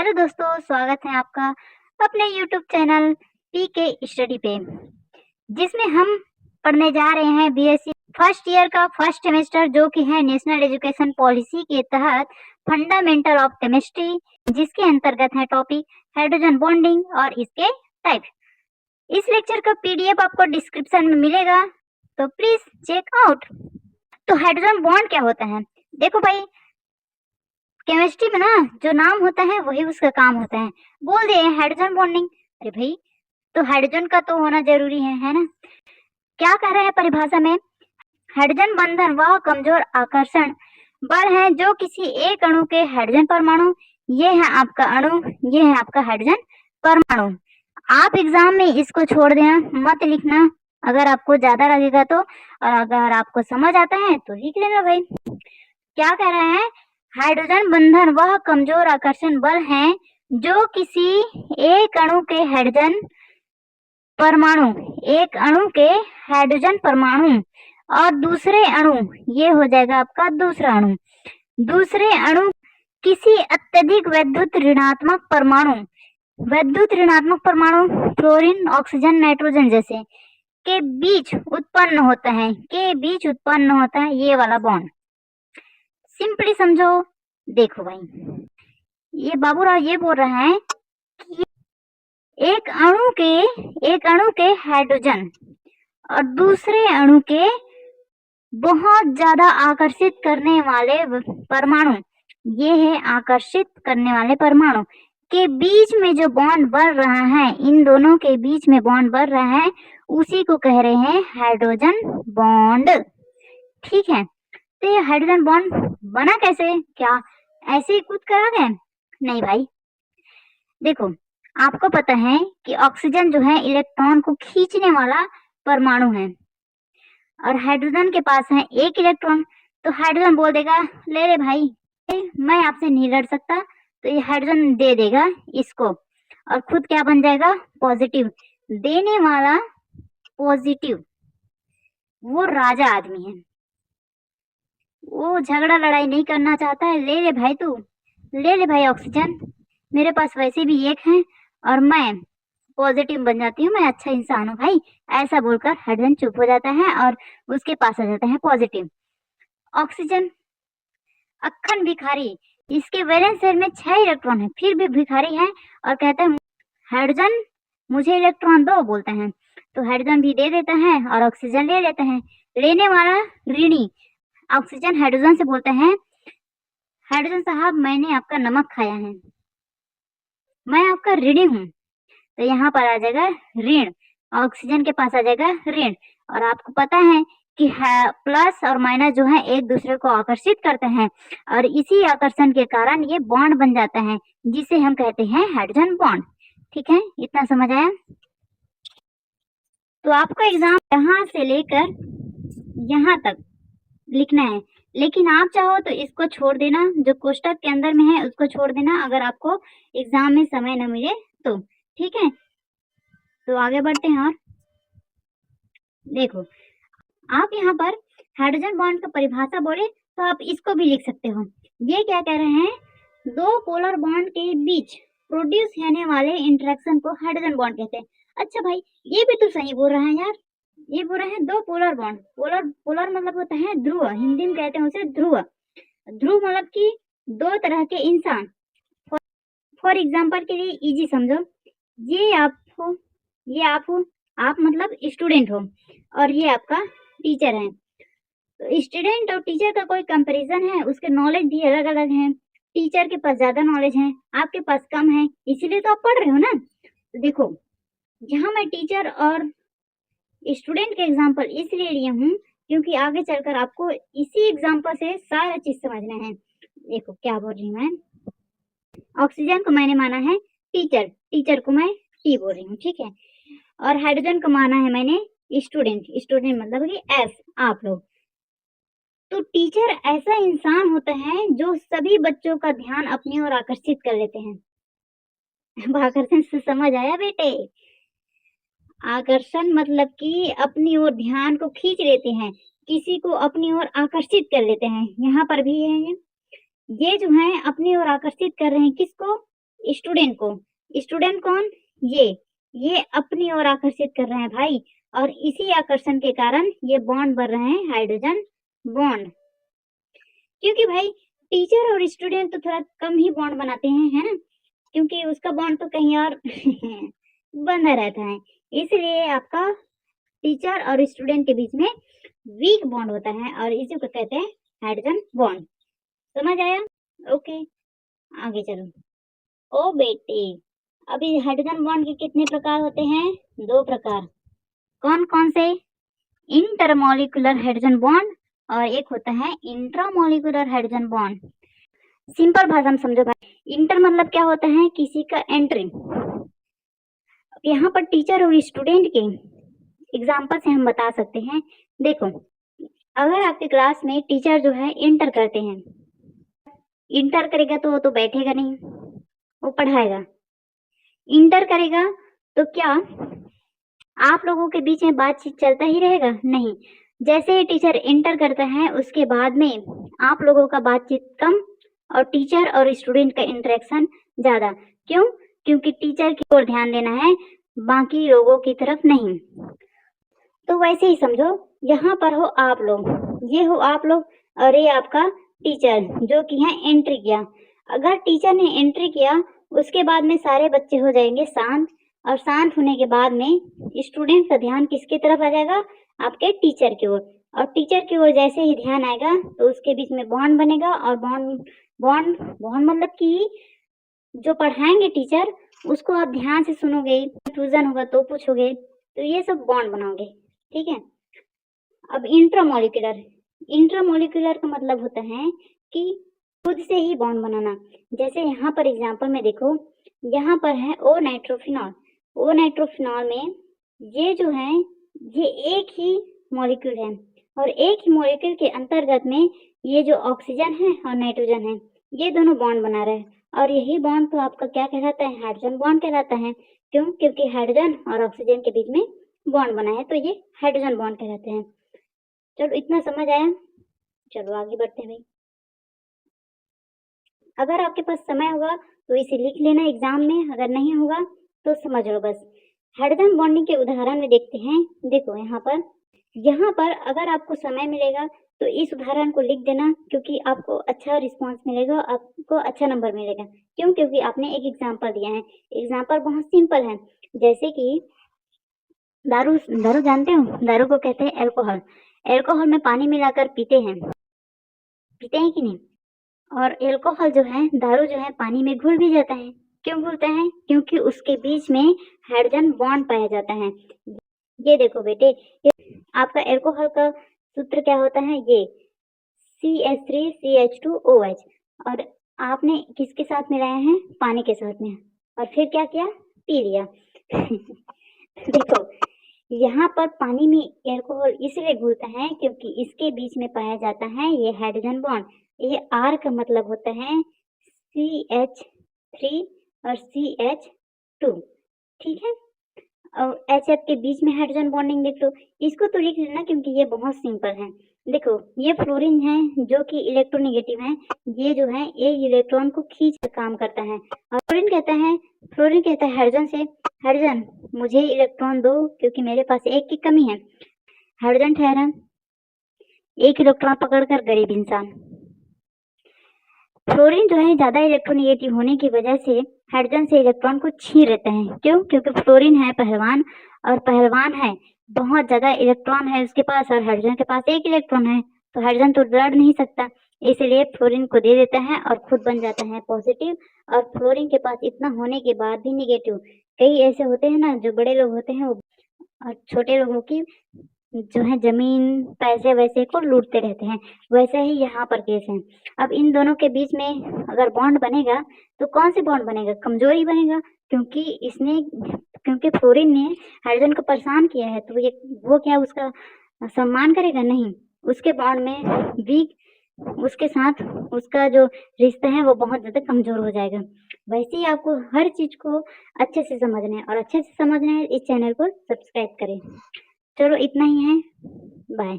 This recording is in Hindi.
हेलो दोस्तों, स्वागत है आपका अपने यूट्यूब चैनल पीके स्टडी पे, जिसमें हम पढ़ने जा रहे हैं बीएससी फर्स्ट ईयर का फर्स्ट सेमेस्टर, जो कि है नेशनल एजुकेशन पॉलिसी के तहत फंडामेंटल ऑफ केमिस्ट्री, जिसके अंतर्गत है टॉपिक हाइड्रोजन बॉन्डिंग और इसके टाइप। इस लेक्चर का पीडीएफ आपको डिस्क्रिप्शन में मिलेगा, तो प्लीज चेक आउट। तो हाइड्रोजन बॉन्ड क्या होता है? देखो भाई, केमिस्ट्री में ना जो नाम होता है वही उसका काम होता है। बोल दिए हाइड्रोजन बॉन्डिंग, अरे भाई तो हाइड्रोजन का तो होना जरूरी है ना। क्या कह रहे हैं परिभाषा में? हाइड्रोजन बंधन वह कमजोर आकर्षण बल है जो किसी एक अणु के हाइड्रोजन परमाणु, ये है आपका अणु, ये है आपका हाइड्रोजन परमाणु। आप एग्जाम में इसको छोड़ देना, मत लिखना अगर आपको ज्यादा लगेगा तो, और अगर आपको समझ आता है तो लिख लेना भाई। क्या कह रहे हैं? हाइड्रोजन बंधन वह कमजोर आकर्षण बल है जो किसी एक अणु के हाइड्रोजन परमाणु, एक अणु के हाइड्रोजन परमाणु और दूसरे अणु, ये हो जाएगा आपका दूसरा अणु, दूसरे अणु किसी अत्यधिक वैद्युत ऋणात्मक परमाणु, वैद्युत ऋणात्मक परमाणु फ्लोरीन, ऑक्सीजन, नाइट्रोजन जैसे के बीच उत्पन्न होता है, के बीच उत्पन्न होता है ये वाला बॉन्ड। सिंपली समझो। देखो भाई, ये बाबूराव ये बोल रहा है कि एक अणु के हाइड्रोजन और दूसरे अणु के बहुत ज्यादा आकर्षित करने वाले परमाणु, ये है आकर्षित करने वाले परमाणु के बीच में जो बॉन्ड बन रहा है, इन दोनों के बीच में बॉन्ड बन रहा है, उसी को कह रहे हैं हाइड्रोजन बॉन्ड। ठीक है, तो ये हाइड्रोजन बॉन्ड बना कैसे? क्या ऐसे ही कूद कर आ गए? नहीं भाई, देखो आपको पता है कि ऑक्सीजन जो है इलेक्ट्रॉन को खींचने वाला परमाणु है, और हाइड्रोजन के पास है एक इलेक्ट्रॉन, तो हाइड्रोजन बोल देगा ले रे भाई, मैं आपसे नहीं लड़ सकता, तो ये हाइड्रोजन दे देगा इसको, और खुद क्या बन जाएगा? पॉजिटिव। देने वाला पॉजिटिव वो राजा आदमी है, वो झगड़ा लड़ाई नहीं करना चाहता है। ले ले भाई, तू ले ले भाई ऑक्सीजन, मेरे पास वैसे भी एक है और मैं पॉजिटिव बन जाती हूँ, मैं अच्छा इंसान हूँ भाई, ऐसा बोलकर हाइड्रोजन चुप हो जाता है और उसके पास आ जाता है पॉजिटिव। ऑक्सीजन अक्खन भिखारी, इसके वैलेंस शेल में 6 इलेक्ट्रॉन है, फिर भी भिखारी है और कहता है हाइड्रोजन मुझे इलेक्ट्रॉन दो, बोलते हैं, तो हाइड्रोजन भी दे देता है और ऑक्सीजन ले लेते हैं। लेने वाला ऋणी, ऑक्सीजन हाइड्रोजन से बोलते हैं हाइड्रोजन साहब मैंने आपका नमक खाया है, मैं आपका ऋणी हूँ, तो यहाँ पर आ जाएगा ऋण, ऑक्सीजन के पास आ जाएगा ऋण। और आपको पता है कि प्लस और माइनस जो है एक दूसरे को आकर्षित करते हैं, और इसी आकर्षण के कारण ये बॉन्ड बन जाता है, जिसे हम कहते हैं हाइड्रोजन बॉन्ड। ठीक है, इतना समझ आया? तो आपको एग्जाम यहाँ से लेकर यहाँ तक लिखना है, लेकिन आप चाहो तो इसको छोड़ देना, जो कोष्टक के अंदर में है उसको छोड़ देना अगर आपको एग्जाम में समय न मिले तो। ठीक है, तो आगे बढ़ते हैं। और देखो आप यहाँ पर हाइड्रोजन बॉन्ड का परिभाषा बोले तो आप इसको भी लिख सकते हो। ये क्या कह रहे हैं? दो पोलर बॉन्ड के बीच प्रोड्यूस होने वाले इंटरेक्शन को हाइड्रोजन बॉन्ड कहते हैं। अच्छा भाई, ये भी तो सही बोल रहा है यार, ये बोल रहे हैं दो पोलर बॉन्ड, पोलर पोलर मतलब होता है ध्रुव, हिंदी में कहते हैं उसे ध्रुव। ध्रुव मतलब कि दो तरह के इंसान। फॉर एग्जाम्पल के लिए इजी समझो, ये आप हो, ये आप हो, आप मतलब स्टूडेंट हो और ये आपका टीचर है, तो स्टूडेंट और टीचर का कोई कंपैरिजन है, उसके नॉलेज भी अलग अलग है, टीचर के पास ज्यादा नॉलेज है, आपके पास कम है, इसीलिए तो आप पढ़ रहे हो ना। तो देखो यहाँ मैं टीचर और स्टूडेंट के एग्जाम्पल इसलिए लिए हूँ क्योंकि आगे चलकर आपको इसी एग्जाम्पल से सारा चीज समझना है। देखो क्या बोल रही हूँ मैं, ऑक्सीजन को मैंने माना है टीचर, टीचर को मैं टी बोल रही हूँ, ठीक है, और हाइड्रोजन को माना है मैंने स्टूडेंट, स्टूडेंट मतलब कि एस, आप लोग। तो टीचर ऐसा इंसान होता है जो सभी बच्चों का ध्यान अपनी ओर आकर्षित कर लेते हैं। अब आकर्षण से समझ आया बेटे? आकर्षण मतलब कि अपनी ओर ध्यान को खींच लेते हैं, किसी को अपनी ओर आकर्षित कर लेते हैं। यहाँ पर भी है ये जो है अपनी ओर आकर्षित कर रहे हैं, किसको? स्टूडेंट को। स्टूडेंट कौन? ये अपनी ओर आकर्षित कर रहे हैं भाई, और इसी आकर्षण के कारण ये बॉन्ड बन रहे हैं, हाइड्रोजन बॉन्ड। क्योंकि भाई टीचर और स्टूडेंट तो थोड़ा कम ही बॉन्ड बनाते हैं, है ना, क्योंकि उसका बॉन्ड तो कहीं और बंधा रहता है। इसलिए आपका टीचर और स्टूडेंट के बीच में वीक बॉन्ड होता है, और इसी को कहते हैं हाइड्रोजन बॉन्ड। समझ आया? ओके, आगे चलो। ओ बेटे, अभी हाइड्रोजन बॉन्ड के कितने प्रकार होते हैं? 2 प्रकार। कौन कौन से? इंटरमॉलिक्यूलर हाइड्रोजन बॉन्ड और एक होता है इंट्रामॉलिक्यूलर हाइड्रोजन बॉन्ड। सिंपल भाषा में समझो भाई। इंटर मतलब क्या होता है? किसी का एंट्री। यहाँ पर टीचर और स्टूडेंट के एग्जाम्पल से हम बता सकते हैं। देखो, अगर आपके क्लास में टीचर जो है इंटर करते हैं, इंटर करेगा तो वो तो बैठेगा नहीं, वो पढ़ाएगा। इंटर करेगा तो क्या आप लोगों के बीच में बातचीत चलता ही रहेगा? नहीं। जैसे ही टीचर इंटर करता है उसके बाद में आप लोगों का बातचीत कम और टीचर और स्टूडेंट का इंटरेक्शन ज्यादा। क्यों? क्योंकि टीचर की ओर ध्यान देना है, बाकी लोगों की तरफ नहीं। तो वैसे ही समझो, यहाँ पर हो आप लोग, ये हो आप लोग, और ये आपका टीचर जो कि है एंट्री किया। अगर टीचर ने एंट्री किया उसके बाद में सारे बच्चे हो जाएंगे शांत, और शांत होने के बाद में स्टूडेंट का ध्यान किसकी तरफ आ जाएगा? आपके टीचर की ओर। और टीचर की ओर जैसे ही ध्यान आएगा तो उसके बीच में बॉन्ड बनेगा, और बॉन्ड बॉन्ड बॉन्ड मतलब कि जो पढ़ाएंगे टीचर उसको आप ध्यान से सुनोगे, कंफ्यूजन होगा तो पूछोगे, तो ये सब बॉन्ड बनाओगे। ठीक है। अब इंट्रामॉलिक्यूलर, इंट्रामॉलिक्यूलर का मतलब होता है कि खुद से ही बॉन्ड बनाना। जैसे यहाँ पर एग्जांपल में देखो, यहाँ पर है ओ नाइट्रोफिनॉल। ओ नाइट्रोफिनॉल में ये जो है ये एक ही मॉलिक्यूल है, और एक ही मॉलिक्यूल के अंतर्गत में ये जो ऑक्सीजन है और नाइट्रोजन है ये दोनों बॉन्ड बना रहे हैं, और यही बॉन्ड तो आपका क्या कहलाता है? हाइड्रोजन बॉन्ड कहलाता है। क्यों? क्योंकि हाइड्रोजन और ऑक्सीजन के बीच में बॉन्ड बना है, तो ये हाइड्रोजन बॉन्ड कहलाते हैं। चलो, इतना समझ आया? चलो आगे बढ़ते हैं भाई। अगर आपके पास समय होगा तो इसे लिख लेना एग्जाम में, अगर नहीं होगा तो समझ लो बस। हाइड्रोजन बॉन्डिंग के उदाहरण में देखते हैं। देखो यहाँ पर अगर आपको समय मिलेगा तो इस उदाहरण को लिख देना, क्योंकि आपको अच्छा रिस्पांस मिलेगा, आपको अच्छा नंबर मिलेगा। क्यों? क्योंकि आपने एक एग्जाम्पल दिया है। एग्जाम्पल बहुत सिंपल है। जैसे कि दारू, दारू जानते हो? दारू को कहते हैं एल्कोहल। एल्कोहल में पानी मिलाकर पीते हैं कि नहीं? और एल्कोहल जो है, दारू जो है, पानी में घुल भी जाता है। क्यों घुलता है? क्योंकि उसके बीच में हाइड्रोजन बॉन्ड पाया जाता है। ये देखो बेटे, ये आपका एल्कोहल का सूत्र क्या होता है? ये CH3CH2OH, और आपने किसके साथ मिलाया है? पानी के साथ में, और फिर क्या किया? पी लिया। देखो, यहाँ पर पानी में एल्कोहल इसलिए घुलता है क्योंकि इसके बीच में पाया जाता है ये हाइड्रोजन बॉन्ड। ये R का मतलब होता है CH3 और CH2। ठीक है। और HF के बीच में हाइड्रोजन बॉन्डिंग देख लो। इसको तो लिख लेना क्योंकि ये बहुत सिंपल है। देखो, ये फ्लोरीन है जो कि इलेक्ट्रोनेगेटिव है। ये जो है ये इलेक्ट्रॉन को खींच कर काम करता है, और फ्लोरीन कहता है हाइड्रोजन से, हाइड्रोजन मुझे इलेक्ट्रॉन दो क्योंकि मेरे पास एक की कमी है। हाइड्रोजन ठहरा, एक इलेक्ट्रॉन पकड़कर गरीब इंसान। फ्लोरीन जो है ज्यादा इलेक्ट्रोनेगेटिव होने की वजह से हाइड्रोजन से इलेक्ट्रॉन को छीन लेते हैं। क्यों? क्योंकि फ्लोरीन है पहलवान, और पहलवान है, बहुत ज्यादा इलेक्ट्रॉन है उसके पास, और हाइड्रोजन के पास एक इलेक्ट्रॉन है, तो हाइड्रोजन तो लड़ नहीं सकता, इसलिए फ्लोरीन को दे देता है और खुद बन जाता है पॉजिटिव। और फ्लोरीन के पास इतना होने के बाद भी निगेटिव। कई ऐसे होते हैं ना, जो बड़े लोग होते हैं वो और छोटे लोगों की जो है जमीन, पैसे वैसे को लूटते रहते हैं। वैसा ही यहाँ पर केस है। अब इन दोनों के बीच में अगर बॉन्ड बनेगा तो कौन से बॉन्ड बनेगा? कमजोरी बनेगा, क्योंकि फ्लोरीन ने हाइड्रोजन को परेशान किया है, तो वो क्या उसका सम्मान करेगा? नहीं। उसके बॉन्ड में वीक, उसके साथ उसका जो रिश्ता है वो बहुत ज्यादा कमजोर हो जाएगा। वैसे ही आपको हर चीज को अच्छे से समझना है, और अच्छे से समझना है इस चैनल को सब्सक्राइब करें। चलो इतना ही है, बाय।